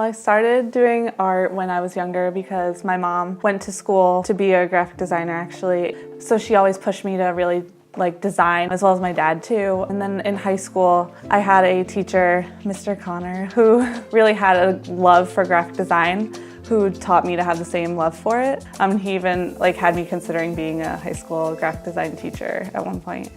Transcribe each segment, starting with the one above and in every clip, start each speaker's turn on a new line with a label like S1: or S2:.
S1: I started doing art when I was younger because my mom went to school to be a graphic designer actually. So she always pushed me to really design, as well as my dad too. And then in high school, I had a teacher, Mr. Connor, who really had a love for graphic design, who taught me to have the same love for it. He even had me considering being a high school graphic design teacher at one point.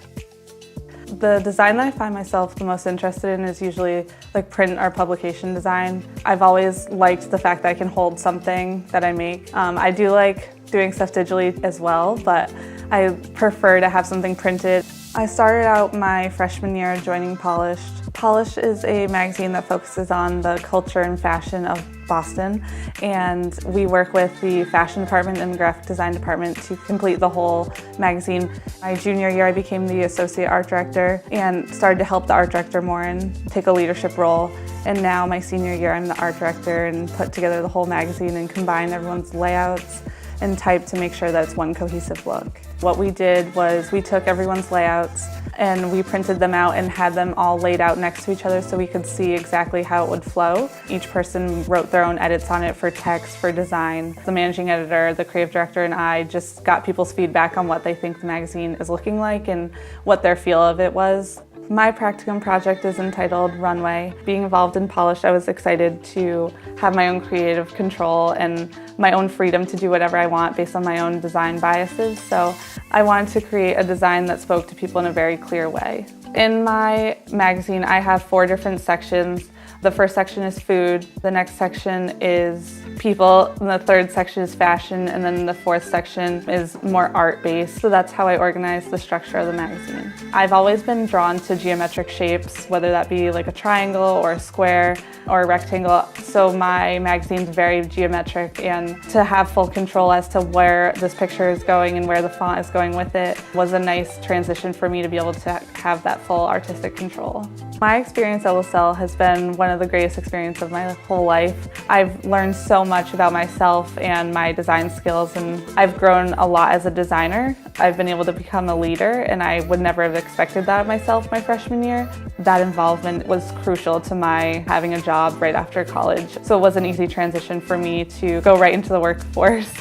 S1: The design that I find myself the most interested in is usually print or publication design. I've always liked the fact that I can hold something that I make. I do like doing stuff digitally as well, but I prefer to have something printed. I started out my freshman year joining Polished. Polished is a magazine that focuses on the culture and fashion of Boston, and we work with the fashion department and the graphic design department to complete the whole magazine. My junior year, I became the associate art director and started to help the art director more and take a leadership role. And now my senior year, I'm the art director and put together the whole magazine and combine everyone's layouts and type to make sure that it's one cohesive look. What we did was we took everyone's layouts and we printed them out and had them all laid out next to each other so we could see exactly how it would flow. Each person wrote their own edits on it for text, for design. The managing editor, the creative director, and I just got people's feedback on what they think the magazine is looking like and what their feel of it was. My practicum project is entitled Runway. Being involved in Polished, I was excited to have my own creative control and my own freedom to do whatever I want based on my own design biases. So I wanted to create a design that spoke to people in a very clear way. In my magazine, I have 4 different sections. The first section is food, the next section is people, and the third section is fashion, and then the fourth section is more art-based. So that's how I organize the structure of the magazine. I've always been drawn to geometric shapes, whether that be a triangle or a square or a rectangle. So my magazine's very geometric, and to have full control as to where this picture is going and where the font is going with it was a nice transition for me to be able to have that full artistic control. My experience at LaSalle has been one of the greatest experiences of my whole life. I've learned so much about myself and my design skills, and I've grown a lot as a designer. I've been able to become a leader, and I would never have expected that of myself my freshman year. That involvement was crucial to my having a job right after college, so it was an easy transition for me to go right into the workforce.